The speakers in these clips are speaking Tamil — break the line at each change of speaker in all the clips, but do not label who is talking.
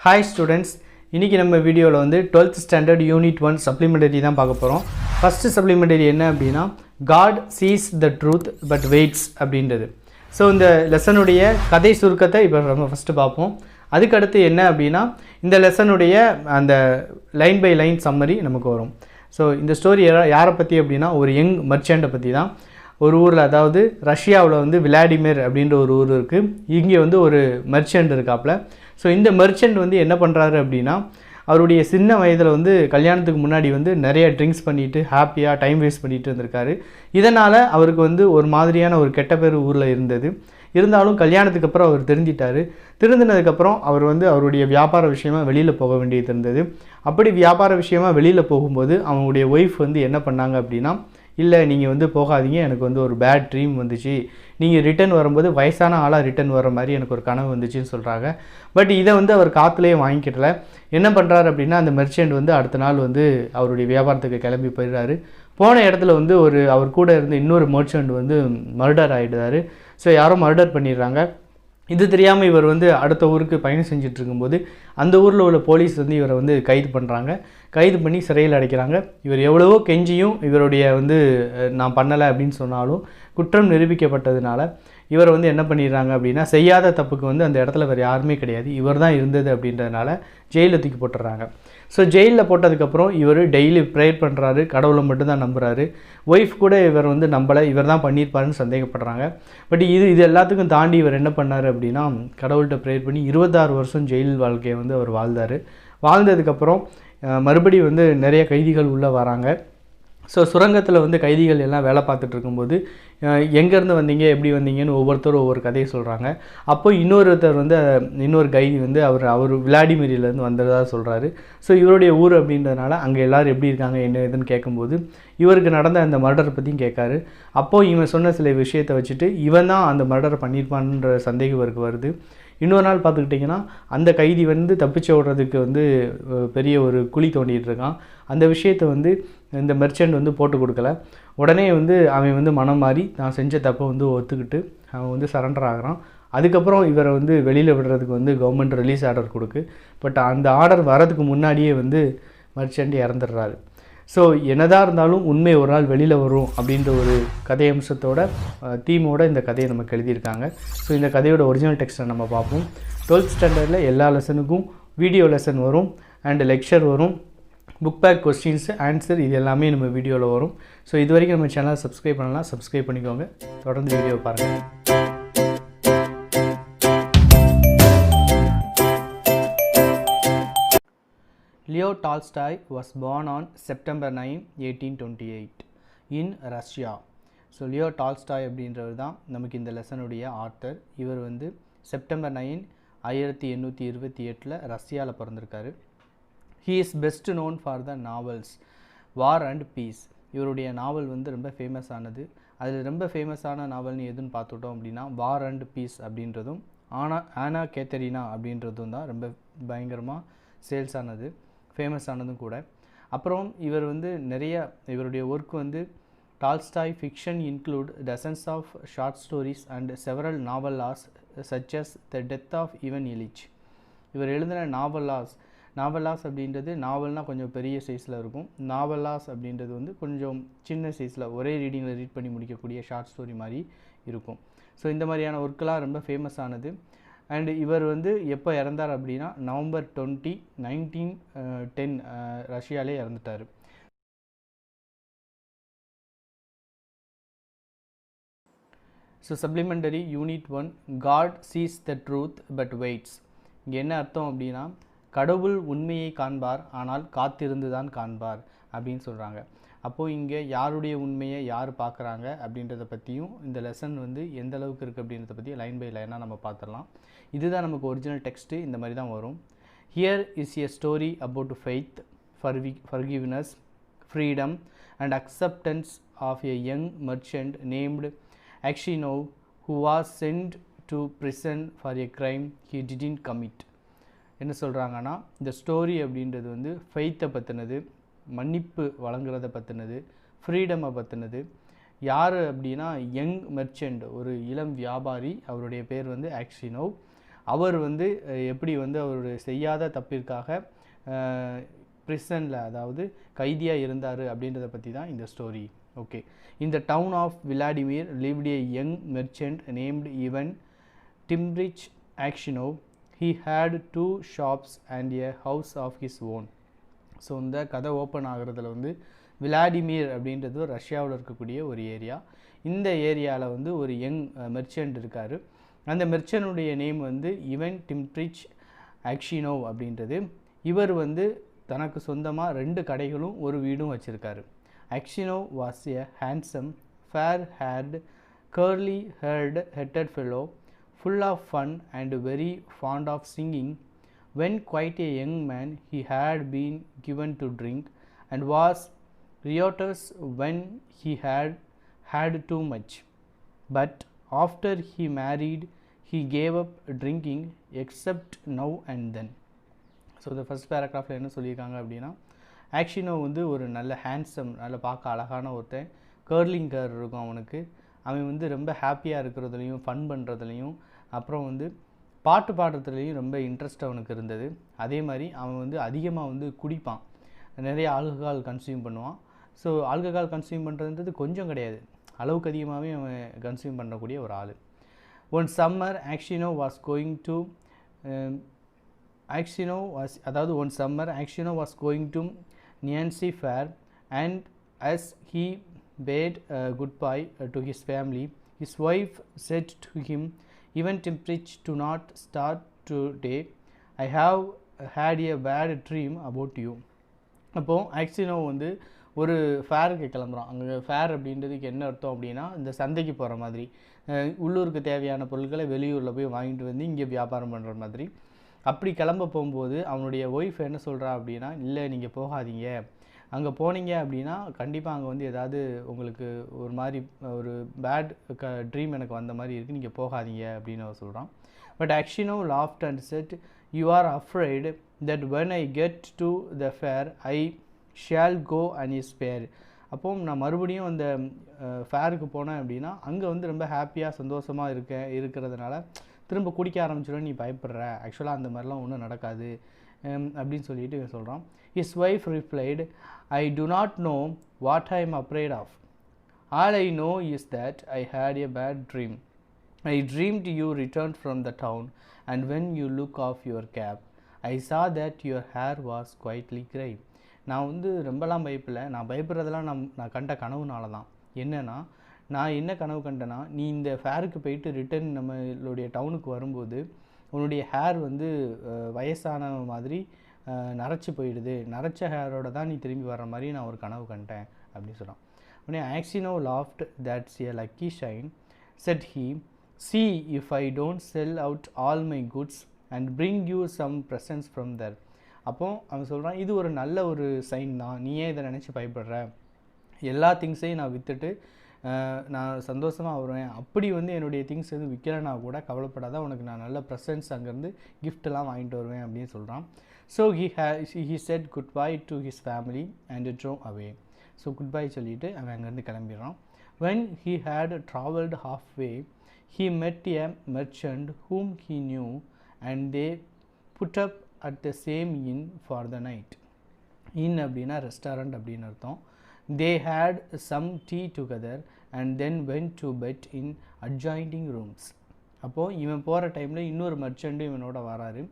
Hi students, இன்னைக்கு நம்ம வீடியோவில் வந்து 12th ஸ்டாண்டர்ட் யூனிட் 1 சப்ளிமெண்டரி தான் பார்க்க போகிறோம். ஃபஸ்ட்டு சப்ளிமெண்டரி என்ன அப்படின்னா God sees the truth but waits அப்படின்றது. ஸோ இந்த லெசனுடைய கதை சுருக்கத்தை இப்போ நம்ம ஃபஸ்ட்டு பார்ப்போம். அதுக்கடுத்து என்ன அப்படின்னா இந்த லெசனுடைய அந்த லைன் பை லைன் சம்மரி நமக்கு வரும். ஸோ இந்த ஸ்டோரி யாரை பற்றி அப்படின்னா ஒரு யங் மர்ச்சண்ட்டை பற்றி தான். ஒரு ஊரில், அதாவது ரஷ்யாவில் வந்து விளாடிமிர் அப்படின்ற ஒரு ஊர் இருக்குது. இங்கே வந்து ஒரு மர்ச்சண்ட் இருக்காப்புல. ஸோ இந்த மர்ச்சண்ட் வந்து என்ன பண்ணுறாரு அப்படின்னா அவருடைய சின்ன வயதில் வந்து கல்யாணத்துக்கு முன்னாடி வந்து நிறைய ட்ரிங்க்ஸ் பண்ணிவிட்டு ஹாப்பியாக டைம் வேஸ்ட் பண்ணிட்டு இருந்திருக்காரு. இதனால் அவருக்கு வந்து ஒரு மாதிரியான ஒரு கெட்ட பேர் ஊரில் இருந்தது. இருந்தாலும் கல்யாணத்துக்கு அப்புறம் அவர் திருந்திட்டார். திருந்தினதுக்கப்புறம் அவர் வந்து அவருடைய வியாபார விஷயமாக வெளியில் போக வேண்டியது இருந்தது. அப்படி வியாபார விஷயமாக வெளியில் போகும்போது அவங்களுடைய ஒய்ஃப் வந்து என்ன பண்ணாங்க அப்படின்னா, இல்லை நீங்கள் வந்து போகாதீங்க, எனக்கு வந்து ஒரு பேட் ட்ரீம் வந்துச்சு, நீங்கள் ரிட்டன் வரும்போது வயசான ஆளாக ரிட்டன் வர மாதிரி எனக்கு ஒரு கனவு வந்துச்சுன்னு சொல்கிறாங்க. பட் இதை வந்து அவர் காற்றுலேயே வாங்கிக்கிட்டல. என்ன பண்ணுறாரு அப்படின்னா அந்த மெர்ச்சன்ட் வந்து அடுத்த நாள் வந்து அவருடைய வியாபாரத்துக்கு கிளம்பி போயிடுறாரு. போன இடத்துல வந்து அவர் கூட இருந்த இன்னொரு மர்ச்சன்ட் வந்து மர்டர் ஆகிடுறாரு. ஸோ யாரோ மர்டர் பண்ணிடுறாங்க. இது தெரியாமல் இவர் வந்து அடுத்த ஊருக்கு பயணம் செஞ்சுட்டு இருக்கும்போது அந்த ஊரில் உள்ள போலீஸ் வந்து இவரை வந்து கைது பண்ணுறாங்க. கைது பண்ணி சிறையில் அடைக்கிறாங்க. இவர் எவ்வளவோ கெஞ்சியும் இவருடைய வந்து நான் பண்ணலை அப்படின்னு சொன்னாலும் குற்றம் நிரூபிக்கப்பட்டதுனால இவர் வந்து என்ன பண்ணிடுறாங்க அப்படின்னா செய்யாத தப்புக்கு வந்து அந்த இடத்துல வேறு யாருமே கிடையாது, இவர் தான் இருந்தது அப்படின்றதுனால ஜெயிலில் தூக்கி போட்டுடுறாங்க. ஸோ ஜெயிலில் போட்டதுக்கப்புறம் இவர் டெய்லி ப்ரேயர் பண்ணுறாரு, கடவுளை மட்டும்தான் நம்புகிறாரு. ஒய்ஃப் கூட இவர் வந்து நம்பலை, இவர் தான் பண்ணியிருப்பாருன்னு சந்தேகப்படுறாங்க. பட் இது எல்லாத்துக்கும் தாண்டி இவர் என்ன பண்ணார் அப்படின்னா கடவுள்கிட்ட ப்ரேயர் பண்ணி 26 வருஷம் ஜெயில் வாழ்க்கையை வந்து அவர் வாழ்ந்தார். வாழ்ந்ததுக்கப்புறம் மறுபடியும் வந்து நிறைய கைதிகள் உள்ளே வராங்க. ஸோ சுரங்கத்தில் வந்து கைதிகள் எல்லாம் வேலை பார்த்துட்டு இருக்கும்போது எங்கேருந்து வந்தீங்க, எப்படி வந்தீங்கன்னு ஒவ்வொருத்தரும் ஒவ்வொரு கதையை சொல்கிறாங்க. அப்போ இன்னொருத்தர் வந்து இன்னொரு கைதி வந்து அவர் விளாடிமிரிலேருந்து வந்ததாக சொல்கிறாரு. ஸோ இவருடைய ஊர் அப்படின்றதுனால அங்கே எல்லோரும் எப்படி இருக்காங்க என்ன ஏதுன்னு கேட்கும்போது இவருக்கு நடந்த அந்த மர்டரை பற்றியும் கேட்காரு. அப்போது இவன் சொன்ன சில விஷயத்தை வச்சுட்டு இவன் தான் அந்த மர்டரை பண்ணியிருப்பான்ற சந்தேகம் இவருக்கு வருது. இன்னொரு நாள் பார்த்துக்கிட்டிங்கன்னா அந்த கைதி வந்து தப்பிச்சு ஓடுறதுக்கு வந்து பெரிய ஒரு குழி தோண்டிகிட்டு இருக்கான். அந்த விஷயத்தை வந்து இந்த மெர்ச்சன்ட் வந்து போட்டு கொடுக்கல. உடனே வந்து அவன் வந்து மனம் மாறி நான் செஞ்ச தப்பை வந்து ஒத்துக்கிட்டு அவன் வந்து சரண்டர் ஆகிறான். அதுக்கப்புறம் இவரை வந்து வெளியில் விடுறதுக்கு வந்து கவர்மெண்ட் ரிலீஸ் ஆர்டர் கொடுக்கு. பட் அந்த ஆர்டர் வரதுக்கு முன்னாடியே வந்து மெர்ச்சன்ட் இறந்துடுறாரு. ஸோ என்னதான் இருந்தாலும் உண்மை ஒரு நாள் வெளியில் வரும் அப்படின்ற ஒரு கதை அம்சத்தோட தீமோட இந்த கதையை நமக்கு எழுதியிருக்காங்க. ஸோ இந்த கதையோட ஒரிஜினல் டெக்ஸ்ட்டை நம்ம பார்ப்போம். 12th ஸ்டாண்டர்டில் எல்லா லெசனுக்கும் வீடியோ லெசன் வரும் அண்ட் லெக்சர் வரும், புக் பேக் கொஸ்டின்ஸு ஆன்சர் இது எல்லாமே நம்ம வீடியோவில் வரும். ஸோ இது வரைக்கும் நம்ம சேனலை சப்ஸ்கிரைப் பண்ணலாம், சப்ஸ்கிரைப் பண்ணிக்கோங்க. தொடர்ந்து வீடியோ பாருங்கள். Leo Tolstoy was born on September 9, 1828 in Russia. So Leo Tolstoy அப்படின்றவர் தான் நமக்கு இந்த லெசனுடைய ஆத்தர். இவர் வந்து செப்டம்பர் 9, 1828 ரஷ்யாவில் பிறந்திருக்காரு. He is best known for the novels War and Peace. இவருடைய நாவல் வந்து ரொம்ப ஃபேமஸ் ஆனது. அதில் ரொம்ப ஃபேமஸான நாவல்னு எதுன்னு பார்த்துட்டோம் அப்படின்னா வார் அண்ட் பீஸ் அப்படின்றதும் ஆனா கேத்தரினா அப்படின்றதும் தான் ரொம்ப பயங்கரமாக சேல்ஸ் ஆனது, ஃபேமஸ் ஆனதும் கூட. அப்புறம் இவர் வந்து இவருடைய ஒர்க் வந்து Tolstoy fiction include dozens of short stories and several novellas such as the death of Ivan Ilyich. இவர் எழுதின நாவலாஸ் அப்படின்றது நாவல்னால் கொஞ்சம் பெரிய சைஸில் இருக்கும். நாவலாஸ் அப்படின்றது வந்து கொஞ்சம் சின்ன சைஸில் ஒரே ரீடிங்கில் ரீட் பண்ணி முடிக்கக்கூடிய ஷார்ட் ஸ்டோரி மாதிரி இருக்கும். ஸோ இந்த மாதிரியான ஒர்க்கெலாம் ரொம்ப ஃபேமஸ் ஆனது. அண்ட் இவர் வந்து எப்போ இறந்தார் அப்படின்னா நவம்பர் 20, 1910 ரஷ்யாலே இறந்துட்டார். So supplementary unit 1 God sees the truth but waits. இங்கே என்ன அர்த்தம் அப்படின்னா கடவுள் உண்மையை காண்பார் ஆனால் காத்திருந்து தான் காண்பார் அப்படின்னு சொல்கிறாங்க. அப்போது இங்கே யாருடைய உண்மையை யார் பார்க்குறாங்க அப்படின்றத பற்றியும் இந்த லெசன் வந்து எந்த அளவுக்கு இருக்குது அப்படின்றத பற்றி லைன் பை லைனாக நம்ம பார்த்துடலாம். இதுதான் நமக்கு ஒரிஜினல் டெக்ஸ்ட்டு, இந்த மாதிரி தான் வரும். Here is a story about faith, forgiveness, freedom and acceptance of a young merchant named Aksionov who was sent to prison for a crime he didn't commit. என்ன சொல்கிறாங்கன்னா இந்த ஸ்டோரி அப்படின்றது வந்து ஃபெய்த்தை பற்றினது, மன்னிப்பு வழங்குறதை பற்றினது, ஃப்ரீடமை பற்றினது. யார் அப்படின்னா யங் மெர்ச்சன்ட், ஒரு இளம் வியாபாரி, அவருடைய பேர் வந்து ஆக்ஷினோவ். அவர் வந்து எப்படி வந்து அவர் செய்யாத தப்பிற்காக பிரிசனில் அதாவது கைதியாக இருந்தார் அப்படின்றத பற்றி தான் இந்த ஸ்டோரி. ஓகே. இந்த town of Vladimir lived a young merchant named Ivan Dmitrich Aksionov. He had 2 shops and a house of his own. So இந்த கதை ஓப்பன் ஆகிறதுல வந்து விளாடிமிர் அப்படின்றது ரஷ்யாவில் இருக்கக்கூடிய ஒரு ஏரியா. இந்த ஏரியாவில் வந்து ஒரு யங் மெர்ச்சன்ட் இருக்கார். அந்த மெர்ச்சனுடைய நேம் வந்து இவன் டிம்ரிச் ஆக்ஷினோவ் அப்படின்றது. இவர் வந்து தனக்கு சொந்தமாக 2 கடைகளும் ஒரு வீடும் வச்சுருக்காரு. Aksionov was a handsome fair haired curly headed fellow full of fun and very fond of singing. When quite a young man, he had been given to drink and was riotous when he had too much. But after he married, he gave up drinking except now and then. So the first paragraph என்ன சொல்லியிருக்காங்க அப்படின்னா, ஆக்ஷினோ வந்து ஒரு நல்ல ஹேண்ட்ஸம், நல்ல பார்க்க அழகான ஒருத்தன், கர்லிங் கேர் இருக்கும் அவனுக்கு. அவன் வந்து ரொம்ப ஹாப்பியாக இருக்கிறதுலையும் ஃபன் பண்ணுறதுலையும் அப்புறம் வந்து பாட்டு பாடுறதுலையும் ரொம்ப இன்ட்ரெஸ்ட் அவனுக்கு இருந்தது. அதே மாதிரி அவன் வந்து அதிகமாக வந்து குடிப்பான், நிறைய ஆல்கஹால் கன்சியூம் பண்ணுவான். ஸோ ஆல்கஹால் கன்சியூம் பண்ணுறதுன்றது கொஞ்சம் கிடையாது, அளவுக்கு அதிகமாகவே அவன் கன்சியூம் பண்ணக்கூடிய ஒரு ஆள். One summer Aksionov was going to Nizhny fair and as he bade goodbye to his family. His wife said to him, "Even Timprich, do not start today. I have had a bad dream about you." அப்போது ஆக்ஷினோ வந்து ஒரு ஃபேருக்கு கிளம்புறான். அங்கே ஃபேர் அப்படின்றதுக்கு என்ன அர்த்தம் அப்படின்னா, இந்த சந்தைக்கு போகிற மாதிரி, உள்ளூருக்கு தேவையான பொருட்களை வெளியூரில் போய் வாங்கிட்டு வந்து இங்கே வியாபாரம் பண்ணுற மாதிரி. அப்படி கிளம்ப போகும்போது அவனுடைய ஒய்ஃப் என்ன சொல்கிறா அப்படின்னா, இல்லை நீங்கள் போகாதீங்க, அங்கே போனீங்க அப்படின்னா கண்டிப்பாக அங்கே வந்து ஏதாவது உங்களுக்கு ஒரு மாதிரி ஒரு பேட் ட்ரீம் எனக்கு வந்த மாதிரி இருக்குது, நீங்கள் போகாதீங்க அப்படின்னு அவர் சொல்கிறான். But Aksionov laughed and said, "You are afraid that when I get to the fair, I shall go unspared." அப்போது நான் மறுபடியும் அந்த ஃபேருக்கு போனேன் அப்படின்னா அங்கே வந்து ரொம்ப ஹாப்பியாக சந்தோஷமாக இருக்கிறதுனால திரும்ப குடிக்க ஆரம்பிச்சிடும், நீ பயப்படுற. ஆக்சுவலாக அந்த மாதிரிலாம் ஒன்றும் நடக்காது அப்படின்னு சொல்லிட்டு சொல்கிறான். His wife replied, "I do not know what I am afraid of. All I know is that I had a bad dream. I dreamed you returned from the town, and when you look off your cap, I saw that your hair was quietly grey." நான் வந்து ரொம்பலாம் பயப்படல, நான் பயப்படுறதெல்லாம் நான் கண்ட கனவுனால தான். என்னென்னா, நான் என்ன கனவு கண்டேன்னா, நீ இந்த ஃபேருக்கு போயிட்டு ரிட்டன் நம்மளுடைய டவுனுக்கு வரும்போது உன்னுடைய ஹேர் வந்து வயசான மாதிரி நரைச்சி போயிடுது, நரைச்ச ஹேரோட தான் நீ திரும்பி வர்ற மாதிரி நான் ஒரு கனவு கண்டேன் அப்படின்னு சொல்கிறான். உடனே ஆக்ஷினோ laughed, "That's a lucky sign," said he. "See if I don't sell out all my goods and bring you some presents from there." அப்போ அவன் சொல்கிறான், இது ஒரு நல்ல ஒரு சைன் தான், நீ ஏன் இதை நினச்சி பயப்படுற, எல்லா திங்ஸையும் நான் விற்றுட்டு நான் சந்தோஷமாக வருவேன். அப்படி வந்து என்னுடைய திங்ஸ் எதுவும் விற்கலைன்னா கூட கவலைப்படாத, உனக்கு நான் நல்ல ப்ரெசன்ட்ஸ் அங்கேருந்து கிஃப்டெல்லாம் வாங்கிட்டு வருவேன் அப்படின்னு சொல்கிறான். So he said goodbye to his family and drove away. So goodbye சொல்லிவிட்டு அவன் அங்கேருந்து கிளம்பிடுறான். When he had travelled halfway, he met a merchant whom he knew and they put up at the same inn for the night. Inn அப்படின்னா ரெஸ்டாரண்ட் அப்படின்னு அர்த்தம். They had some tea together and then went to bed in adjoining rooms. அப்போது இவன் போகிற டைமில் இன்னொரு மெர்ச்சண்ட்டும் இவனோட வராரு.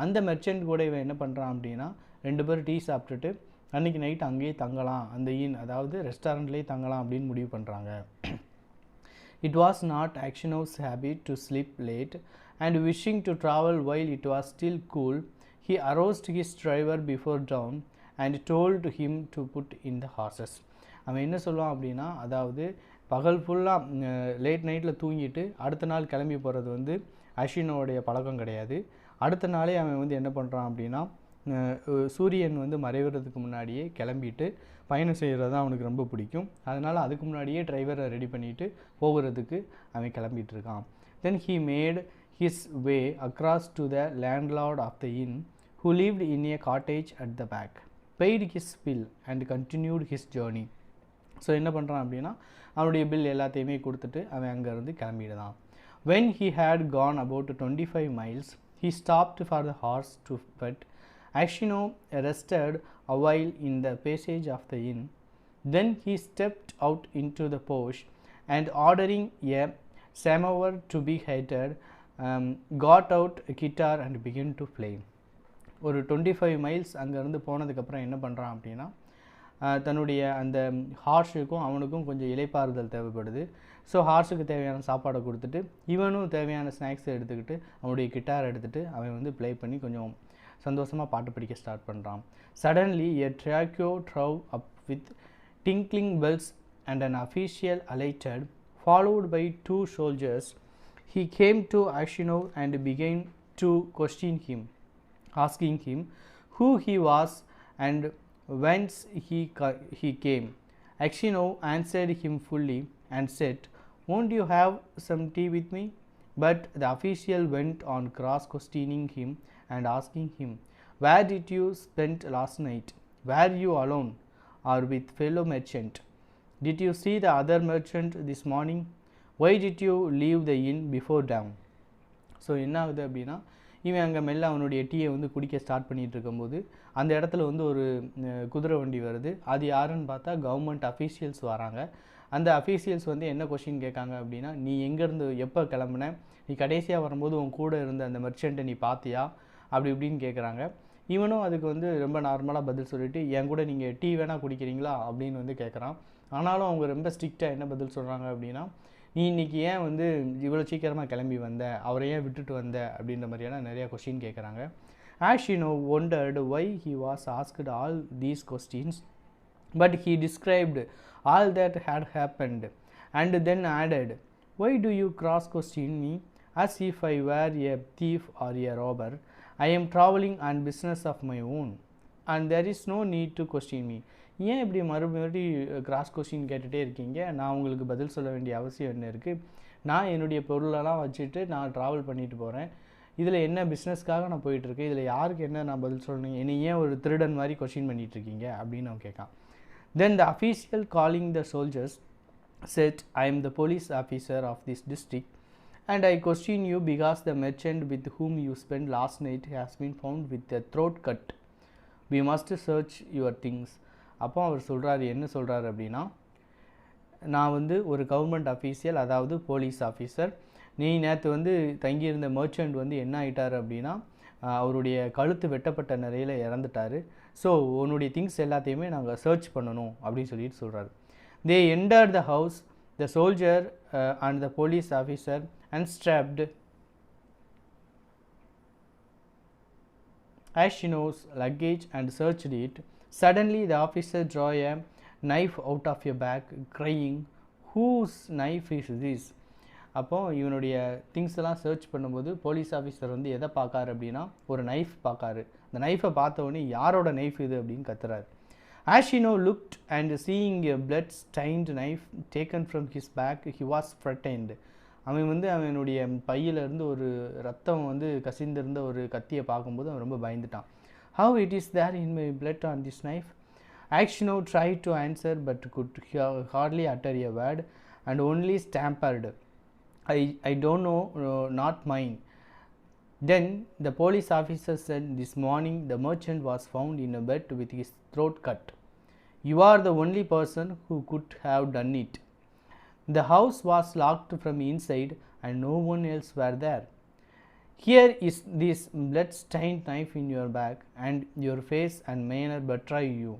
அந்த மெர்ச்சண்ட் கூட இவன் என்ன பண்ணுறான் அப்படின்னா, 2 பேரும் டீ சாப்பிட்டுட்டு அன்றைக்கி நைட் அங்கேயே தங்கலாம், அந்த இன் அதாவது ரெஸ்டாரண்ட்லேயே தங்கலாம் அப்படின்னு முடிவு பண்ணுறாங்க. It was not Actionov's habit to sleep late, and wishing to travel while it was still cool, he aroused his driver before dawn and told him to put in the horses. அவன் என்ன சொல்லுவான் அப்படின்னா, அதாவது பகல் ஃபுல்லாக லேட் நைட்டில் தூங்கிட்டு அடுத்த நாள் கிளம்பி போகிறது வந்து அஷினோடைய பழக்கம் கிடையாது. அடுத்த நாளே அவன் வந்து என்ன பண்ணுறான் அப்படின்னா, சூரியன் வந்து மறைவதுக்கு முன்னாடியே கிளம்பிட்டு பயணம் செய்கிறது தான் அவனுக்கு ரொம்ப பிடிக்கும். அதனால் அதுக்கு முன்னாடியே டிரைவரை ரெடி பண்ணிவிட்டு போகிறதுக்கு அவன் கிளம்பிட்டு இருக்கான். Then he made his way across to the landlord of the inn, who lived in a cottage at the back, paid his bill and continued his journey. So என்ன பண்ணுறான் அப்படின்னா, அவனுடைய பில் எல்லாத்தையுமே கொடுத்துட்டு அவன் அங்கேருந்து கிளம்பிடுதான். When he had gone about 25 miles, he stopped for the horse to put. Ashino rested a while in the passage of the inn. Then he stepped out into the porch and, ordering a samovar to be heated, got out a guitar and began to play. ஒரு 25 மைல்ஸ் அங்கேருந்து போனதுக்கப்புறம் என்ன பண்ணுறான் அப்படின்னா, தன்னுடைய அந்த ஹார்ஸுக்கும் அவனுக்கும் கொஞ்சம் இளைப்பாறுதல் தேவைப்படுது. ஸோ ஹார்ஸுக்கு தேவையான சாப்பாடை கொடுத்துட்டு இவனும் தேவையான ஸ்நாக்ஸை எடுத்துக்கிட்டு அவனுடைய கிட்டார் எடுத்துகிட்டு அவன் வந்து ப்ளே பண்ணி கொஞ்சம் சந்தோஷமாக பாட்டு படிக்க ஸ்டார்ட் பண்ணுறான். Suddenly a troika drove up with tinkling bells and an official alighted, followed by 2 soldiers. He came to Ashino and began to question him, asking him who he was and whence he came. Ashino answered him fully and said, "Won't you have some tea with me?" But the official went on cross-questioning him and asking him, "Where did you spend last night? Were you alone or with fellow merchant? Did you see the other merchant this morning? Why did you leave the inn before dawn?" So என்ன ஆகுது அப்படின்னா, இவன் அங்கே மெல்ல அவனுடைய டீயை வந்து குடிக்க ஸ்டார்ட் பண்ணிகிட்டு இருக்கும்போது அந்த இடத்துல வந்து ஒரு குதிரை வண்டி வருது. அது யாருன்னு பார்த்தா கவர்மெண்ட் அஃபீஷியல்ஸ் வராங்க. அந்த அஃபீஷியல்ஸ் வந்து என்ன கொஷின் கேட்காங்க அப்படின்னா, நீ எங்கேருந்து எப்போ கிளம்புன, நீ கடைசியாக வரும்போது உன் கூட இருந்த அந்த மெர்ச்சண்ட்டை நீ பார்த்தியா, அப்படி இப்படின்னு கேட்குறாங்க. இவனும் அதுக்கு வந்து ரொம்ப நார்மலாக பதில் சொல்லிவிட்டு, என் கூட நீங்கள் டீ வேணால் குடிக்கிறீங்களா அப்படின்னு வந்து கேட்குறான். ஆனாலும் அவங்க ரொம்ப ஸ்ட்ரிக்டாக என்ன பதில் சொல்கிறாங்க அப்படின்னா, நீ இன்றைக்கி ஏன் வந்து இவ்வளோ சீக்கிரமாக கிளம்பி வந்த, அவரை ஏன் விட்டுட்டு வந்த அப்படின்ற மாதிரியான நிறையா கொஸ்டின் கேட்குறாங்க. Ashino wondered why he was asked all these questions, but he described all that had happened and then added, "Why do you cross-question me as if I were a thief or a robber? I am traveling on business of my own and there is no need to question me." ஏன் இப்படி மறுபடி கிராஸ் கொஸ்டின் கேட்டுகிட்டே இருக்கீங்க, நான் உங்களுக்கு பதில் சொல்ல வேண்டிய அவசியம் என்ன இருக்குது, நான் என்னுடைய பொருளெல்லாம் வச்சுட்டு நான் ட்ராவல் பண்ணிட்டு போகிறேன், இதில் என்ன பிஸ்னஸ்க்காக நான் போயிட்டுருக்கேன், இதில் யாருக்கு என்ன நான் பதில் சொல்லணும், என்னை ஏன் ஒரு திருடன் மாதிரி கொஸ்டின் பண்ணிகிட்ருக்கீங்க அப்படின்னு அவன் கேட்கான். Then the official calling the soldiers said, "I am the police officer of this district and I question you because the merchant with whom you spent last night has been found with a throat cut. We must search your things." அப்போ அவர் சொல்கிறாரு, என்ன சொல்கிறாரு அப்படின்னா, நான் வந்து ஒரு கவர்மெண்ட் அஃபீஷியல், அதாவது போலீஸ் ஆஃபீஸர், நீ நேற்று வந்து தங்கியிருந்த மர்ச்சன்ட் வந்து என்ன ஆகிட்டார் அப்படின்னா, அவருடைய கழுத்து வெட்டப்பட்ட நிலையில் இறந்துட்டார். ஸோ உன்னுடைய திங்ஸ் எல்லாத்தையுமே நாங்கள் சர்ச் பண்ணணும் அப்படின்னு சொல்லிட்டு சொல்கிறாரு. தே enter the house, the soldier and the police officer unstrapped Ashino's luggage and searched it. Suddenly the officer drew a knife out of a bag, crying, "Whose knife is this?" அப்போ இவனுடைய திங்ஸ் எல்லாம் சர்ச் பண்ணும்போது போலீஸ் ஆஃபீஸர் வந்து எதை பார்க்காரு அப்படின்னா, ஒரு நைஃப் பார்க்காரு. அந்த நைஃபை பார்த்த உடனே யாரோட நைஃப் இது அப்படின்னு கத்துறாரு. Ashino looked and seeing a blood-stained knife taken from his bag, he was frightened. அவன் வந்து அவனுடைய பையிலேருந்து ஒரு ரத்தம் வந்து கசிந்திருந்த ஒரு கத்தியை பார்க்கும்போது அவன் ரொம்ப பயந்துட்டான். "How it is there in my blood on this knife?" Ashino tried to answer but could hardly utter a word and only stammered, I don't know, not mine." Then the police officer said, "This morning the merchant was found in a bed with his throat cut. You are the only person who could have done it. The house was locked from inside and no one else were there. Here is this blood-stained knife in your bag and your face and manner betray you.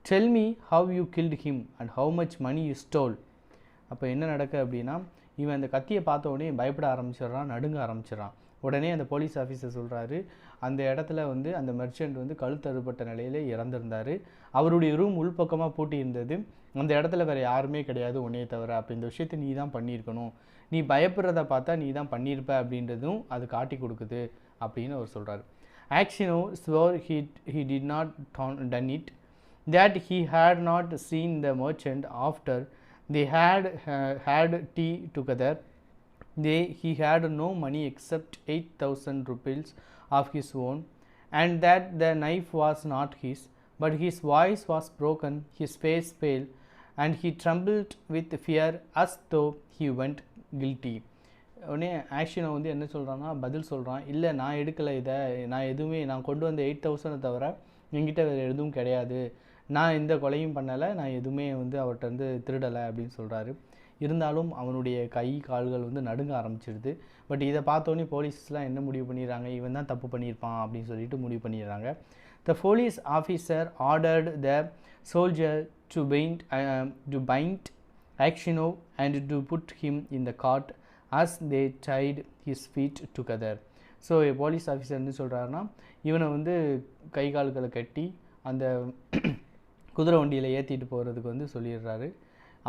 Tell me how you killed him and how much money you stole." அப்போ என்ன நடக்க அப்படின்னா, இவன் அந்த கத்தியை பார்த்த உடனே பயப்பட ஆரம்பிச்சிடறான், நடுங்க ஆரம்பிச்சிடறான். உடனே அந்த போலீஸ் ஆஃபீஸர் சொல்கிறாரு, அந்த இடத்துல வந்து அந்த மெர்ச்சன்ட் வந்து கழுத்தறுபட்ட நிலையில் இறந்துருந்தார், அவருடைய ரூம் உள்பக்கமாக பூட்டி இருந்தது, அந்த இடத்துல வேறு யாருமே கிடையாது உன்னையே தவிர, அப்போ இந்த விஷயத்தை நீ தான் பண்ணியிருக்கணும், நீ பயப்படுறத பார்த்தா நீ தான் பண்ணியிருப்ப அப்படின்றதும் அது காட்டி கொடுக்குது அப்படின்னு அவர் சொல்கிறார். Ashino swore he did not done it, that he had not seen the merchant after they had tea together. He had no money except 8,000 rupees of his own, and that the knife was not his, but his voice was broken, his face pale, and he trembled with fear as though he went guilty. உடனே ஆக்ஷனை வந்து என்ன சொல்கிறான்னா பதில் சொல்கிறான், இல்லை நான் எடுக்கலை இதை, நான் கொண்டு வந்த 8,000 தவிர என்கிட்ட வேறு எதுவும் கிடையாது, நான் எந்த கொலையும் பண்ணலை, நான் எதுவுமே வந்து அவர்கிட்ட வந்து திருடலை அப்படின்னு சொல்கிறாரு. இருந்தாலும் அவனுடைய கை கால்கள் வந்து நடுங்க ஆரம்பிச்சிடுது. பட் இதை பார்த்தோன்னே போலீஸ்லாம் என்ன முடிவு பண்ணிடுறாங்க, இவன் தான் தப்பு பண்ணியிருப்பான் அப்படின்னு சொல்லிட்டு முடிவு பண்ணிடுறாங்க. The police officer ordered the soldier to bind Aksionov and to put him in the cart as they tied his feet together. So police officer என்ன சொல்கிறாருன்னா, இவனை வந்து கை கால்களை கட்டி அந்த குதிரை வண்டியில் ஏற்றிட்டு போகிறதுக்கு வந்து சொல்லிடுறாரு.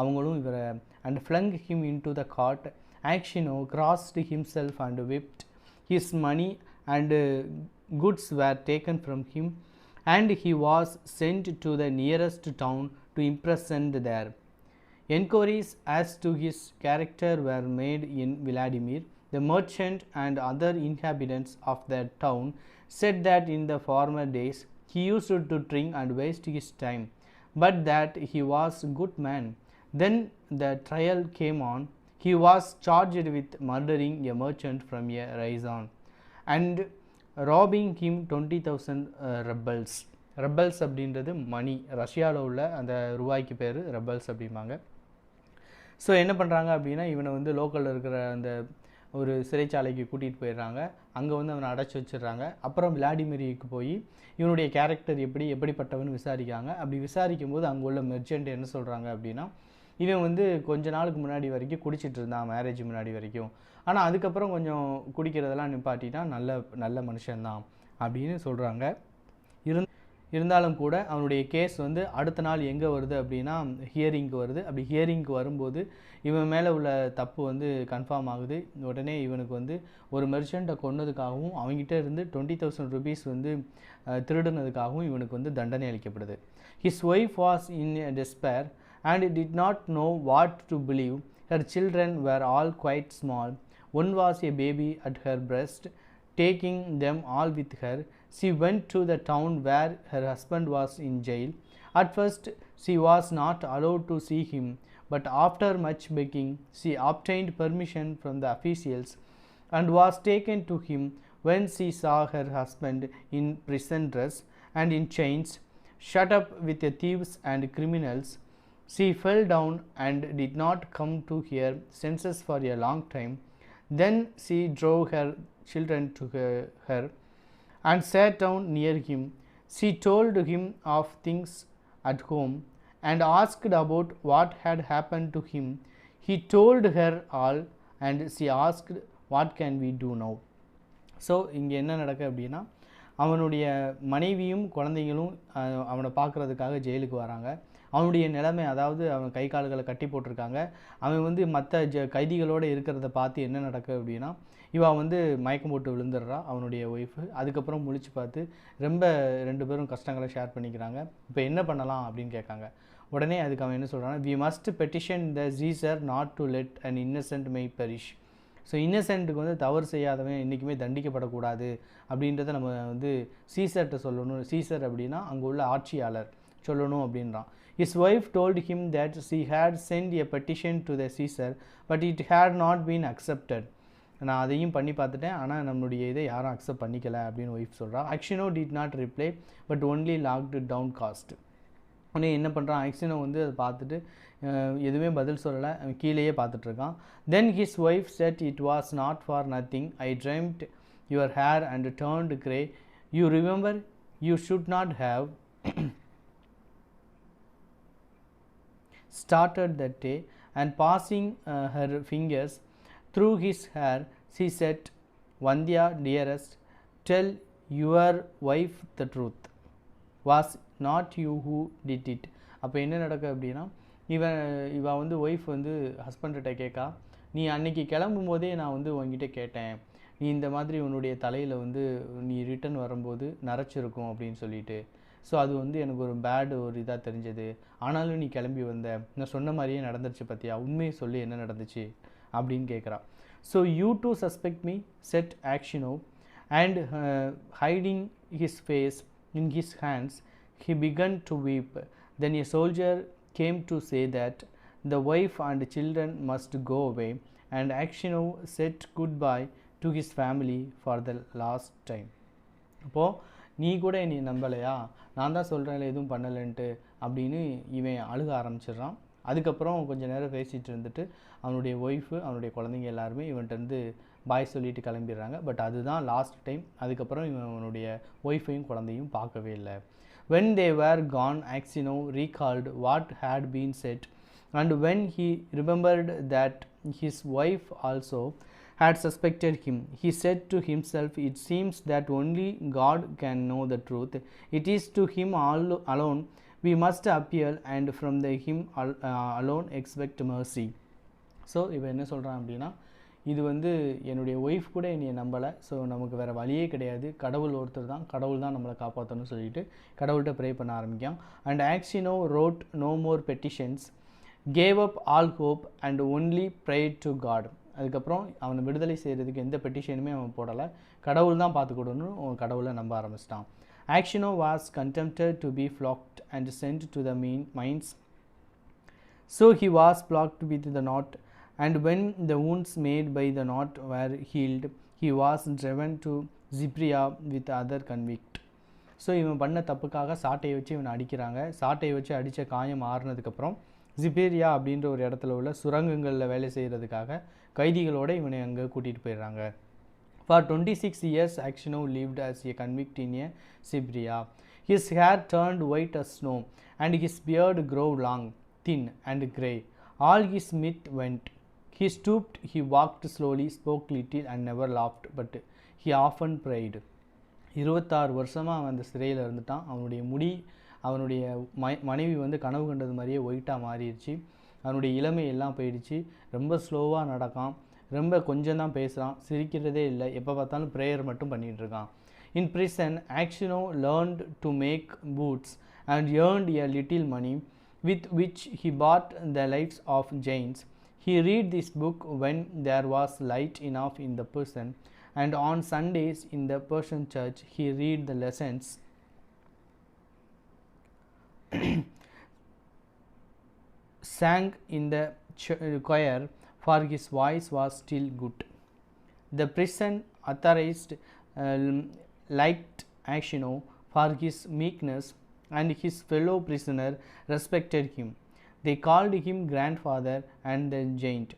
அவங்களும் இவரை and flung him into the cart. Aksionov crossed himself and whipped. His money and goods were taken from him and he was sent to the nearest town to imprisoned there. Enquiries as to his character were made in Vladimir. The merchant and other inhabitants of that town said that in the former days he used to drink and waste his time, but that he was a good man. Then the trial came on. He was charged with murdering a merchant from a Ryazan and robbing him 20,000 rubles. ரப்பல்ஸ் அப்படின்றது மணி, ரஷ்யாவில் உள்ள அந்த ரூபாய்க்கு பேர் ரப்பல்ஸ் அப்படிம்பாங்க. ஸோ என்ன பண்ணுறாங்க அப்படின்னா, இவனை வந்து லோக்கலில் இருக்கிற அந்த ஒரு சிறைச்சாலைக்கு கூட்டிகிட்டு போயிடுறாங்க. அங்கே வந்து அவனை அடைச்சி வச்சிடுறாங்க. அப்புறம் விளாடிமிருக்கு போய் இவனுடைய கேரக்டர் எப்படிப்பட்டவன் விசாரிக்காங்க. அப்படி விசாரிக்கும் போது அங்கே உள்ள மெர்ச்சன்ட் என்ன சொல்கிறாங்க அப்படின்னா, இவன் வந்து கொஞ்ச நாளுக்கு முன்னாடி வரைக்கும் குடிச்சிட்டு இருந்தான், மேரேஜ் முன்னாடி வரைக்கும். ஆனால் அதுக்கப்புறம் கொஞ்சம் குடிக்கிறதெல்லாம் நிப்பாட்டிட்டான், நல்ல மனுஷன்தான் அப்படின்னு சொல்கிறாங்க. இருந்தாலும் கூட அவனுடைய கேஸ் வந்து அடுத்த நாள் எங்கே வருது அப்படின்னா ஹியரிங்க்கு வருது. அப்படி ஹியரிங்க்கு வரும்போது இவன் மேலே உள்ள தப்பு வந்து கன்ஃபார்ம் ஆகுது. உடனே இவனுக்கு வந்து ஒரு மெர்ச்சண்ட்டை கொன்னதுக்காகவும் அவங்ககிட்ட இருந்து 20,000 rupees வந்து திருடுனதுக்காகவும் இவனுக்கு வந்து தண்டனை அளிக்கப்படுது. His wife was in despair and did not know what to believe. Her children were all quite small. One was a baby at her breast. Taking them all with her, she went to the town where her husband was in jail. At first she was not allowed to see him, but after much begging she obtained permission from the officials and was taken to him. When she saw her husband in prison dress and in chains, shut up with the thieves and criminals, she fell down and did not come to her senses for a long time. Then she drove her children to her and sat down near him. She told him of things at home and asked about what had happened to him. He told her all and she asked, what can we do now? So இங்கே என்ன நடக்குது அப்படின்னா, அவனுடைய மனைவியும் குழந்தைங்களும் அவனை பார்க்குறதுக்காக ஜெயிலுக்கு வராங்க. அவனுடைய நிலைமை, அதாவது அவன் கை கால்களை கட்டி போட்டிருக்காங்க. அவன் வந்து மற்ற கைதிகளோடு இருக்கிறத பார்த்து என்ன நடக்குது அப்படின்னா, இவன் வந்து மயக்கம் போட்டு விழுந்துடுறா அவனுடைய ஒய்ஃபு. அதுக்கப்புறம் முழிச்சு பார்த்து ரொம்ப 2 பேரும் கஷ்டங்களை ஷேர் பண்ணிக்கிறாங்க. இப்போ என்ன பண்ணலாம் அப்படின்னு கேட்காங்க. உடனே அதுக்கு அவன் என்ன சொல்கிறான்னா, we must petition the Czar not to let an innocent my perish. So இன்னசென்ட்டுக்கு வந்து தவறு செய்யாதவன் என்றைக்குமே தண்டிக்கப்படக்கூடாது அப்படின்றத நம்ம வந்து சீசர்கிட்ட சொல்லணும். சீசர் அப்படின்னா அங்கே உள்ள ஆட்சியாளர் சொல்லணும் அப்படின்றான். His wife told him that she had sent a petition to the Caesar, but it had not been accepted. நான் அதையும் பண்ணி பார்த்துட்டேன், ஆனால் நம்மளுடைய இதை யாரும் அக்செப்ட் பண்ணிக்கல அப்படின்னு ஒய்ஃப் சொல்கிறா. Aksionov did not reply but only looked downcast. உடனே என்ன பண்ணுறான், Aksionov வந்து அதை பார்த்துட்டு எதுவுமே பதில் சொல்லலை, அவன் கீழேயே பார்த்துட்ருக்கான். Then his wife said, it was not for nothing I dreamt your hair and turned grey. You remember, you should not have started that day. And passing her fingers through his hair, she said, Vandya, dearest, tell your wife the truth. Was not you who did it? அப்போ என்ன நடக்குது அப்படின்னா, இவன் வந்து ஒய்ஃப் வந்து ஹஸ்பண்ட்கிட்ட கேட்கா, நீ அன்னைக்கு கிளம்பும் போதே நான் வந்து உங்ககிட்ட கேட்டேன், நீ இந்த மாதிரி உன்னுடைய தலையில் வந்து நீ ரிட்டன் வரும்போது நரைச்சிருக்கும் அப்படின்னு சொல்லிட்டு. ஸோ அது வந்து எனக்கு ஒரு ஒரு இதாக தெரிஞ்சது. ஆனாலும் நீ கிளம்பி வந்த, நான் சொன்ன மாதிரியே நடந்துருச்சு பார்த்தியா, உண்மையை சொல்லி என்ன நடந்துச்சு அப்படின்னு கேட்குறா. So you to suspect me set Aksionov and hiding his face in his hands he began to weep. Then a soldier came to say that the wife and children must go away and Aksionov said goodbye to his family for the last time. அப்போது நீ கூட என்னை நம்பலையா, நான் தான் சொல்கிறேன்ல எதுவும் பண்ணலைன்ட்டு அப்படின்னு இவன் அழுக ஆரம்பிச்சிடுறான். அதுக்கப்புறம் கொஞ்சம் நேரம் பேசிகிட்டு இருந்துட்டு அவனுடைய ஒய்ஃபு அவனுடைய குழந்தைங்க எல்லாருமே இவன்கிட்ட பாய் சொல்லிட்டு கிளம்பிடுறாங்க. பட் அதுதான் லாஸ்ட் டைம். அதுக்கப்புறம் இவன் அவனுடைய ஒய்ஃபையும் குழந்தையும் பார்க்கவே இல்லை. When they were gone, Aksionov recalled what had been said, and when he remembered that his wife also had suspected him, he said to himself, it seems that only God can know the truth. It is to him alone we must appeal, and from him alone expect mercy. So இவன் என்ன சொல்கிறான் அப்படின்னா, இது என்னுடைய ஒய்ஃப் கூட என்னை நம்பலை, ஸோ நமக்கு வேறு வழியே கிடையாது, கடவுள் ஒருத்தர் தான், கடவுள் தான் நம்மளை காப்பாற்றணும்னு சொல்லிட்டு கடவுள்கிட்ட ப்ரே பண்ண ஆரம்பிக்கான். And Aksionov wrote no more petitions, gave up all hope and only prayed to God. அதுக்கப்புறம் அவனை விடுதலை செய்கிறதுக்கு எந்த பெட்டிஷனுமே அவன் போடலை, கடவுள் தான் பார்த்துக்கொடுன்னு அவன் கடவுளை நம்ப ஆரம்பிச்சிட்டான். Aksionov was condemned to be flogged and sent to the mines. So he was flogged with the knot, and when the wounds made by the knot were healed, he was driven to Siberia with other convict. So இவன் பண்ண தப்புக்காக சாட்டையை வச்சு இவனை அடிக்கிறாங்க. சாட்டையை வச்சு அடித்த காயம் ஆறுனதுக்கப்புறம் சிபேரியா அப்படின்ற ஒரு இடத்துல உள்ள சுரங்கங்களில் வேலை செய்கிறதுக்காக கைதிகளோடு இவனை அங்கே கூட்டிகிட்டு போயிடுறாங்க. For 26 years, Aksionov lived as a convict in Siberia. His hair turned white as snow, and his beard grew long, thin, and grey. All his meat went. He stooped, he walked slowly, spoke little, and never laughed, but he often prayed. 26 வருஷமாக அவன் அந்த சிறையில் இருந்துட்டான். அவனுடைய முடி, அவனுடைய மனைவி கனவு கண்டது மாதிரியே ஒயிட்டாக மாறிடுச்சு. அவனுடைய இளமை எல்லாம் போயிடுச்சு. ரொம்ப ஸ்லோவாக நடக்கான், ரொம்ப கொஞ்சம் தான் பேசுகிறான், சிரிக்கிறதே இல்லை, எப்போ பார்த்தாலும் ப்ரேயர் மட்டும் பண்ணிகிட்ருக்கான். In prison, Aksionov learned to make boots and earned a little money with which he bought the lives of Jains. He read this book when there was light enough in the prison, and on Sundays in the Persian church he read the lessons sang in the choir, for his voice was still good. The prison authorities liked Aksionov for his meekness, and his fellow prisoner respected him. They called him grandfather and the giant.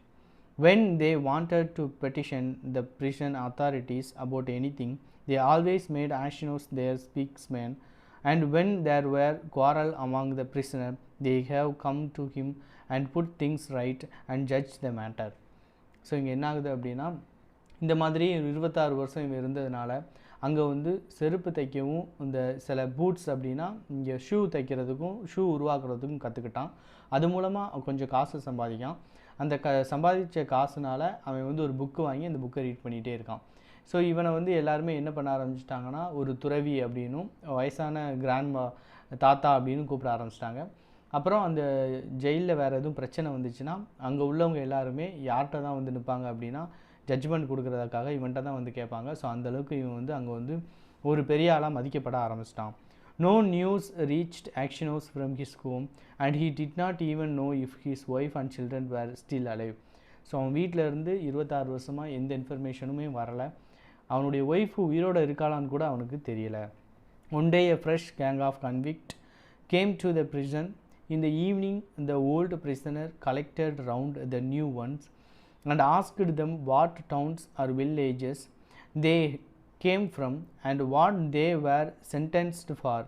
When they wanted to petition the prison authorities about anything, they always made Aksionov their spokesman, and when there were quarrel among the prisoner, they have come to him and put things right and judge the matter. So இங்கே என்ன ஆகுது அப்படின்னா, இந்த மாதிரி 26 வருஷம் இவன் இருந்ததுனால அங்கே செருப்பு தைக்கவும், இந்த சில பூட்ஸ் அப்படின்னா இங்கே ஷூ தைக்கிறதுக்கும் ஷூ உருவாக்குறதுக்கும் கற்றுக்கிட்டான். அது மூலமாக கொஞ்சம் காசு சம்பாதிக்கான். அந்த சம்பாதித்த காசுனால அவன் ஒரு புக்கு வாங்கி அந்த புக்கை ரீட் பண்ணிகிட்டே இருக்கான். ஸோ இவனை எல்லாருமே என்ன பண்ண ஆரம்பிச்சிட்டாங்கன்னா, ஒரு துறவி அப்படின்னும் வயசான கிராண்ட்மா தாத்தா அப்படின்னு கூப்பிட ஆரம்பிச்சிட்டாங்க. அப்புறம் அந்த ஜெயிலில் வேறு எதுவும் பிரச்சனை வந்துச்சுன்னா அங்கே உள்ளவங்க எல்லாருமே யார்கிட்ட தான் நிற்பாங்க அப்படின்னா, ஜட்ஜ்மெண்ட் கொடுக்குறதுக்காக இவன்கிட்ட தான் கேட்பாங்க. ஸோ அந்தளவுக்கு இவன் அங்கே ஒரு பெரிய ஆளாக மதிக்கப்பட ஆரம்பிச்சிட்டான். No news reached Aksionov from his home, and he did not even know if his wife and children were still alive. So அவன் வீட்டில் இருந்து 26 வருஷமாக எந்த இன்ஃபர்மேஷனுமே வரலை. அவனுடைய ஒய்ஃபு உயிரோடு இருக்காளான்னு கூட அவனுக்கு தெரியலை. One day a fresh gang of convicts came to the prison. In the evening, the old prisoner collected round the new ones and asked them what towns or villages they came from and what they were sentenced for.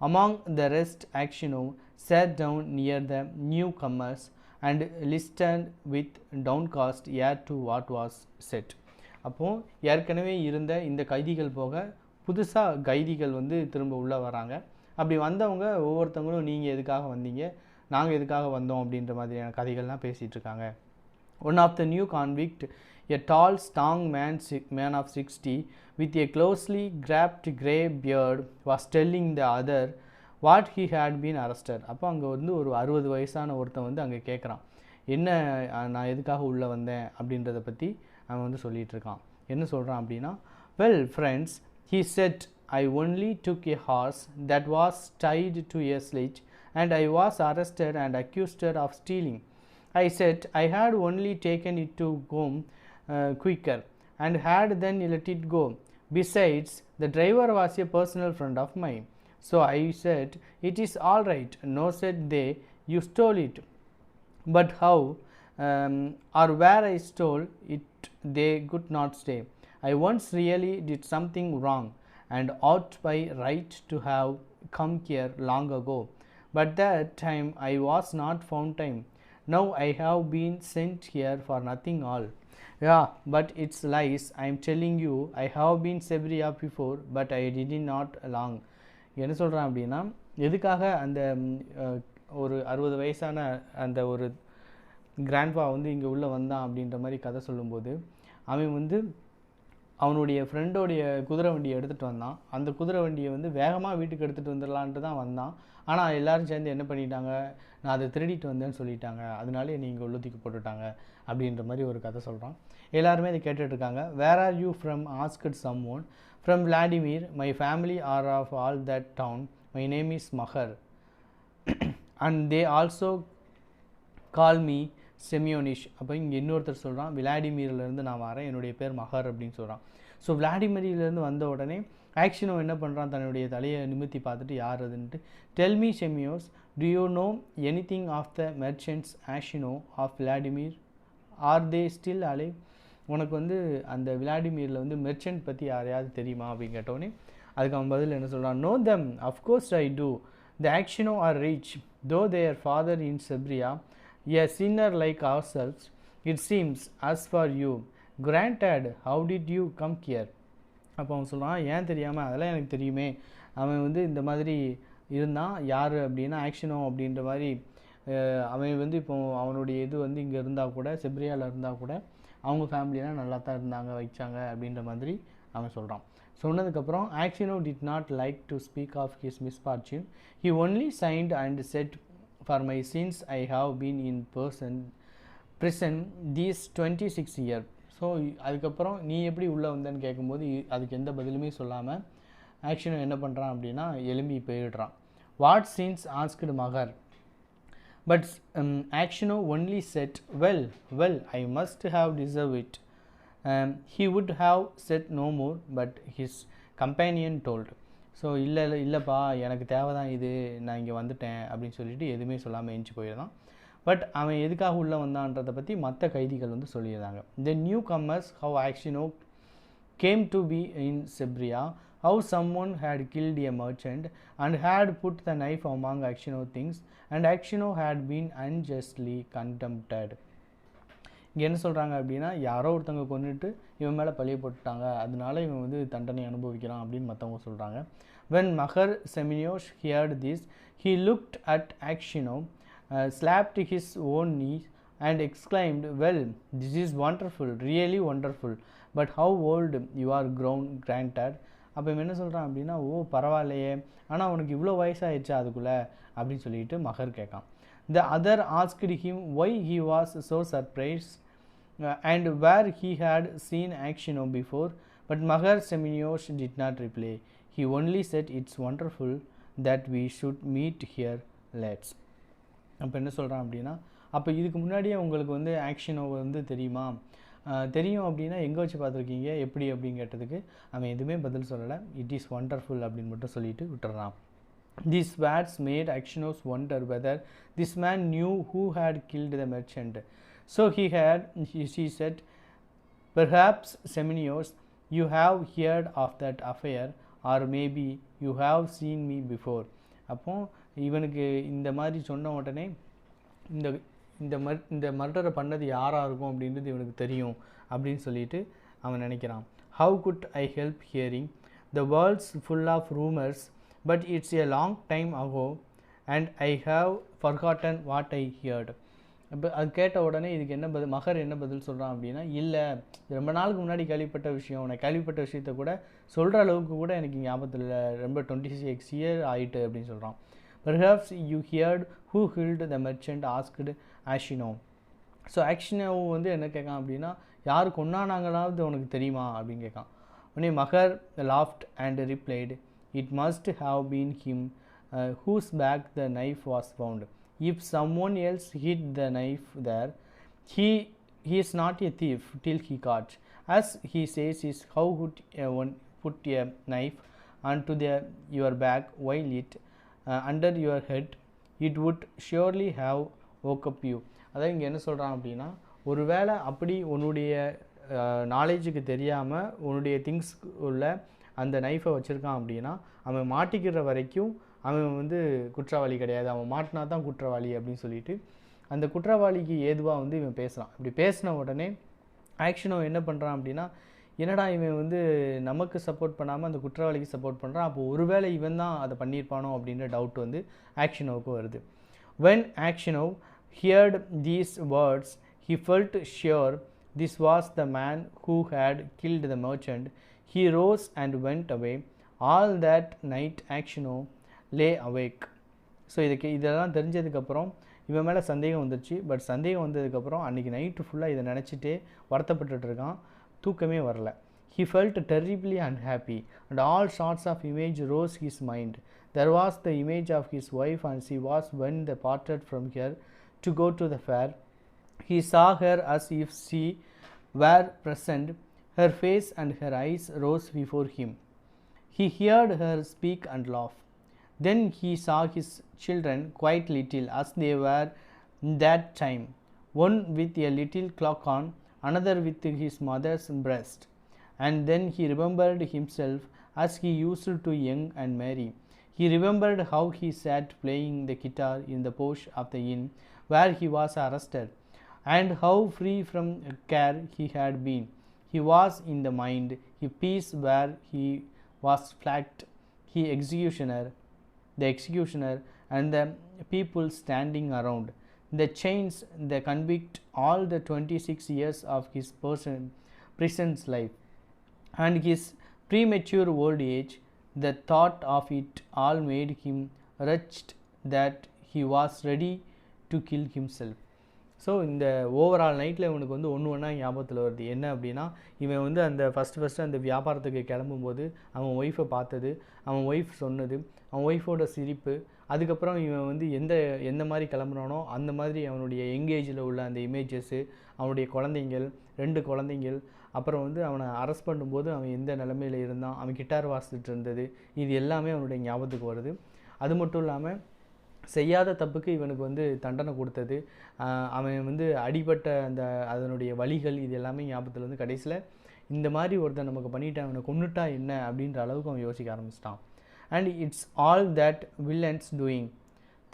Among the rest, Aksionov sat down near the newcomers and listened with downcast ear to what was said. அப்போது ஏற்கனவே இருந்த இந்த கைதிகள் போக புதுசாக கைதிகள் திரும்ப உள்ளே வராங்க. அப்படி வந்தவங்க ஒவ்வொருத்தவங்களும் நீங்கள் எதுக்காக வந்தீங்க, நாங்கள் எதுக்காக வந்தோம் அப்படின்ற மாதிரியான கதைகள்லாம் பேசிகிட்டு இருக்காங்க. One of the new convict, a tall, strong man of 60, with a closely cropped grey beard, was telling the other what he had been arrested. அப்போ அங்கே ஒரு 60 வயசான ஒருத்தன் அங்கே கேட்குறான், என்ன நான் எதுக்காக உள்ளே வந்தேன் அப்படின்றத பற்றி அவன் சொல்லிகிட்டு இருக்கான். என்ன சொல்கிறான் அப்படின்னா, well friends, he said, I only took a horse that was tied to a sledge, and I was arrested and accused of stealing. I said I had only taken it to home quicker and had then let it go. Besides, the driver was a personal friend of mine. So I said, it is all right. No, said they, you stole it. But how or where I stole it, they could not say. I once really did something wrong and ought by right to have come here long ago. But that time I was not found time. Now I have been sent here for nothing all. Yeah, but it's lies. I am telling you, I have been Sebria before, but I did not long. என்ன சொல்கிறான் அப்படின்னா, எதுக்காக அந்த ஒரு 60 வயசான அந்த ஒரு கிராண்ட்பா வந்து இங்கே உள்ளே வந்தான் அப்படின்ற மாதிரி கதை சொல்லும்போது, அவன் வந்து அவனுடைய ஃப்ரெண்டோடைய குதிரை வண்டியை எடுத்துகிட்டு வந்தான். அந்த குதிரை வண்டியை வந்து வேகமாக வீட்டுக்கு எடுத்துகிட்டு வந்துடலான்ட்டு தான் வந்தான். ஆனால் எல்லோரும் சேர்ந்து என்ன பண்ணிட்டாங்க, நான் அதை திருடிட்டு வந்தேன்னு சொல்லிட்டாங்க, அதனால என்னை இங்கே உள்ளத்துக்கு போட்டுட்டாங்க அப்படின்ற மாதிரி ஒரு கதை சொல்கிறான். எல்லாருமே அதை கேட்டுட்ருக்காங்க. Where are you from asked someone. From Vladimir. My family are of all that town. My name is Makar and they also call me Semyonich. அப்போ இங்கே இன்னொருத்தர் சொல்கிறான், விளாடிமிரிலேருந்து நான் வரேன், என்னுடைய பேர் மஹர் அப்படின்னு சொல்கிறான். ஸோ விளாடிமிரிலேருந்து வந்த உடனே ஆக்ஷனோ என்ன பண்ணுறான், தன்னுடைய தலையை நிமித்தி பார்த்துட்டு யார் அதுன்ட்டு, tell me Semyonich, do you know anything of the merchants Aksionov of Vladimir, are they still alive. உனக்கு வந்து அந்த விளாடிமிரில் வந்து மெர்ச்சன்ட் பற்றி யாரையாவது தெரியுமா அப்படின்னு கேட்டோடனே அதுக்கு அவன் பதில் என்ன சொல்கிறான், know them of course I do. The Aksionov are rich though their father in Siberia, a sinner like ourselves. It seems, as for you, granted, how did you come here? அப்போ அவன் சொல்கிறான், ஏன் தெரியாமல், அதெல்லாம் எனக்கு தெரியுமே. அவன் வந்து இந்த மாதிரி இருந்தான். யார் அப்படின்னா ஆக்ஷனோ அப்படின்ற மாதிரி. அவன் வந்து இப்போ அவனுடைய இது வந்து இங்கே இருந்தால் கூட, செப்ரியாவில் இருந்தால் கூட அவங்க ஃபேமிலியெலாம் நல்லா தான் இருந்தாங்க, வைச்சாங்க அப்படின்ற மாதிரி அவன் சொல்கிறான். சொன்னதுக்கப்புறம் Aksionov did not like to speak of his misfortune. He only sighed and said, for my sins I have been in prison these 26 years. So அதுக்கப்புறம் நீ எப்படி உள்ளே வந்தேன்னு கேட்கும்போது அதுக்கு எந்த பதிலுமே சொல்லாமல் ஆக்ஷனும் என்ன பண்ணுறான் அப்படின்னா எழும்பி போயிடுறான். What sins asked Makar. But Aksionov only said, well well I must have deserve it. He would have said no more but his companion told. So இல்லைப்பா, எனக்கு தேவை தான் இது, நான் இங்கே வந்துட்டேன் அப்படின்னு சொல்லிட்டு எதுவுமே சொல்லாமல் எஞ்சி போயிடலாம். பட் அவன் எதுக்காக உள்ளே வந்தான்றதை பற்றி மற்ற கைதிகள் வந்து சொல்லியிருந்தாங்க. The newcomers how Aksionov came to be in Siberia, how someone had killed a merchant and had put the knife among Aksionov things and Aksionov had been unjustly condemned. இங்கே என்ன சொல்கிறாங்க அப்படின்னா, யாரோ ஒருத்தவங்க கொண்டுட்டு இவன் மேலே பழிய போட்டுட்டாங்க, அதனால இவன் வந்து தண்டனை அனுபவிக்கிறான் அப்படின்னு மற்றவங்க சொல்கிறாங்க. when Mahar Semiosh heard this, he looked at Actiono, slapped his own knee and exclaimed, well, this is wonderful, really wonderful, but how old you are grown, granted. அப்போ இவன் என்ன சொல்கிறான் அப்படின்னா, ஓ பரவாயில்லையே, ஆனால் உனக்கு இவ்வளோ வயசாகிடுச்சா அதுக்குள்ளே அப்படின்னு சொல்லிட்டு மகர் கேட்கான். The other asked him why he was so surprised and where he had seen Actiono before, but Mahar Semiosh did not reply. He only said, it's wonderful that we should meet here, let's. அப்போ என்ன சொல்கிறான் அப்படின்னா, அப்போ இதுக்கு முன்னாடியே உங்களுக்கு வந்து ஆக்ஷனோ வந்து தெரியுமா, தெரியும் அப்படின்னா எங்கே வச்சு பார்த்துருக்கீங்க, எப்படி அப்படின்னு கேட்டதுக்கு அவன் எதுவுமே பதில் சொல்லலை. இட் இஸ் ஒண்டர்ஃபுல் அப்படின்னு மட்டும் சொல்லிட்டு விட்டுறான். These words made Actionos wonder whether this man knew who had killed the merchant. So she said, perhaps Semenios, you have heard of that affair, or maybe you have seen me before. அப்போ இவனுக்கு இந்த மாதிரி சொன்ன உடனே இந்த மர்டரை பண்ணது யாராக இருக்கும் அப்படின்றது இவனுக்கு தெரியும் அப்படின்னு சொல்லிட்டு அவன் நினைக்கிறான். How could I help hearing? The world's full of rumors, but it's a long time ago and I have forgotten what I heard. இப்போ அது கேட்ட உடனே இதுக்கு என்ன பதில், மகர் என்ன பதில் சொல்கிறான் அப்படின்னா, இல்லை ரொம்ப நாளுக்கு முன்னாடி கேள்விப்பட்ட விஷயம், நான் கேள்விப்பட்ட விஷயத்த கூட சொல்கிற அளவுக்கு கூட எனக்கு ஞாபகத்தில் இல்லை, ரொம்ப 26 years ஆகிட்டு அப்படின்னு சொல்கிறான். Perhaps you heard who killed the merchant, asked Actiono. So Aksionov வந்து என்ன கேட்கான் அப்படின்னா, யார் கொன்னானாங்களாவது உனக்கு தெரியுமா அப்படின்னு கேட்கான். உடனே மகர் laughed and replied, it must have been him whose back the knife was found. if someone else hid the knife there, he is not a thief till he caught. As he says is, how would one put a knife onto your back while it under your head, it would surely have woke up you. அதான் இங்கே என்ன சொல்கிறான் அப்படின்னா, ஒருவேளை அப்படி உன்னுடைய நாலேஜுக்கு தெரியாமல் உன்னுடைய திங்ஸ் உள்ள அந்த நைஃபை வச்சுருக்கான் அப்படின்னா, அவன் மாட்டிக்கிற வரைக்கும் அவன் வந்து குற்றவாளி கிடையாது, அவன் மாட்டினா தான் குற்றவாளி அப்படின்னு சொல்லிட்டு அந்த குற்றவாளிக்கு ஏதுவாக வந்து இவன் பேசுகிறான். இப்படி பேசின உடனே ஆக்ஷனோ என்ன பண்ணுறான் அப்படின்னா, என்னடா இவன் வந்து நமக்கு சப்போர்ட் பண்ணாமல் அந்த குற்றவாளிக்கு சப்போர்ட் பண்ணுறான், அப்போது ஒருவேளை இவன் தான் அதை பண்ணியிருப்பானோ அப்படின்ற டவுட் வந்து ஆக்ஷனோவுக்கு வருது. When Aksionov heard these words, he felt sure this was the man who had killed the merchant. He rose and went away. All that night Aksionov lay awake. So இதெல்லாம் தெரிஞ்சதுக்கப்புறம் இவன் மேலே சந்தேகம் வந்துருச்சு. பட் சந்தேகம் வந்ததுக்கப்புறம் அன்றைக்கி நைட்டு ஃபுல்லாக இதை நினச்சிட்டே வருத்தப்பட்டுட்டு இருக்கான், தூக்கமே வரல. He felt terribly unhappy and all sorts of image rose his mind. There was the image of his wife and she was when they parted from her to go to the fair. He saw her as if she were present. Her face and her eyes rose before him. He heard her speak and laugh. Then he saw his children quite little as they were in that time, one with a little clock on, another with his mother's breast. And then he remembered himself as he used to young and merry. He remembered how he sat playing the guitar in the porch of the inn where he was arrested, and how free from care he had been. He was in the mind, he peace where he was flagged, the executioner and the people standing around, the chains, the convict, all the 26 years of his prison's life, and his premature old age. The thought of it all made him wretched that he was ready to kill himself. So இந்த ஓவரால் நைட்டில் இவனுக்கு வந்து ஒன்றா ஞாபகத்தில் வருது. என்ன அப்படின்னா, இவன் வந்து அந்த ஃபஸ்ட்டு அந்த வியாபாரத்துக்கு கிளம்பும்போது அவன் ஒய்ஃபை பார்த்தது, அவன் ஒய்ஃப் சொன்னது, அவன் ஒய்ஃபோட சிரிப்பு, அதுக்கப்புறம் இவன் வந்து எந்த மாதிரி கிளம்புறானோ அந்த மாதிரி அவனுடைய எங்கேஜில் உள்ள அந்த இமேஜஸ்ஸு, அவனுடைய குழந்தைங்கள் 2 குழந்தைங்கள், அப்புறம் வந்து அவனை அரெஸ்ட் பண்ணும்போது அவன் எந்த நிலமையில் இருந்தான், அவன் கிட்டார் வாசிச்சுட்டு இருந்தது, இது எல்லாமே அவனுடைய ஞாபகத்துக்கு வருது. அது மட்டும் இல்லாமல் செய்யாத தப்புக்கு இவனுக்கு வந்து தண்டனை கொடுத்தது, அவன் வந்து அடிபட்ட அதனுடைய வலிகள், இது எல்லாமே ஞாபகத்தில் வந்து கடைசியில் இந்த மாதிரி ஒருத்தன் நமக்கு பண்ணிட்டான், அவனை கொன்னுட்டா என்ன அப்படின்ற அளவுக்கு அவன் யோசிக்க ஆரம்பிச்சிட்டான். And it's all that villains doing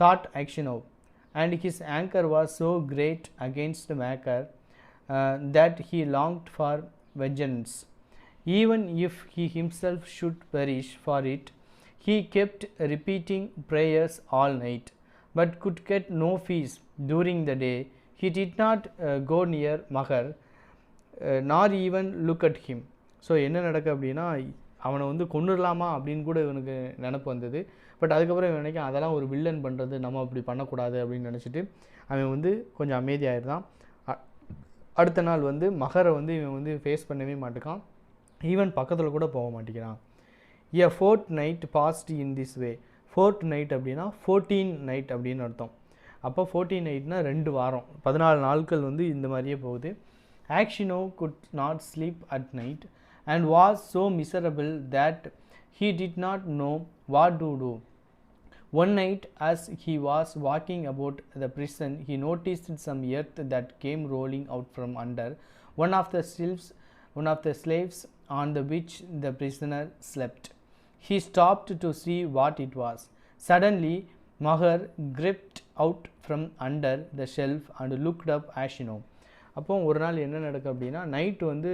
thought Aksionov, and his anger was so great against the maker that he longed for vengeance. Even if he himself should perish for it, he kept repeating prayers all night, but could get no peace during the day. He did not go near Mahar, nor even look at him. So என்ன நடக்கு அப்படின்னா, அவனை வந்து கொன்னுடலாமா அப்படின்னு கூட இவனுக்கு நினப்பு வந்தது. பட் அதுக்கப்புறம் இவன் நினைக்க அதெல்லாம் ஒரு வில்லன் பண்ணுறது, நம்ம அப்படி பண்ணக்கூடாது அப்படின்னு நினச்சிட்டு அவன் வந்து கொஞ்சம் அமைதியாகிருந்தான். அடுத்த நாள் வந்து மகரை வந்து இவன் வந்து ஃபேஸ் பண்ணவே மாட்டேக்கான், ஈவன் பக்கத்தில் கூட போக மாட்டேங்கிறான். A fortnight passed in this way. Fortnight அப்படின்னா 14 night அப்படின்னு அர்த்தம். அப்போ 14 nightனா 2 வாரம், 14 நாட்கள் வந்து இந்த மாதிரியே போகுது. Aksionov could not sleep at night and was so miserable that he did not know what to do. One night as he was walking about the prison, he noticed some earth that came rolling out from under one of the slaves on the which the prisoner slept. He stopped to see what it was. Suddenly Mahar gripped out from under the shelf and looked up Aksionov. அப்போ ஒரு நாள் என்ன நடக்கு அப்படின்னா, நைட்டு வந்து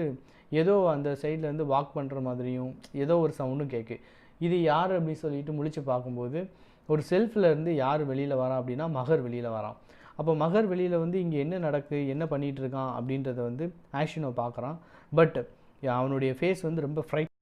ஏதோ அந்த சைடில் வந்து வாக் பண்ணுற மாதிரியும் ஏதோ ஒரு சவுண்டும் கேட்கு. இது யார் அப்படின்னு சொல்லிட்டு முழிச்சு பார்க்கும்போது ஒரு செல்ஃபில் இருந்து யார் வெளியில் வரான் அப்படின்னா மகர் வெளியில் வரான். அப்போ மகர் வெளியில் வந்து இங்கே என்ன நடக்கு, என்ன பண்ணிகிட்டு இருக்கான் அப்படின்றத வந்து Aksionov பார்க்குறான். பட் அவனுடைய ஃபேஸ் வந்து ரொம்ப ஃப்ரைட்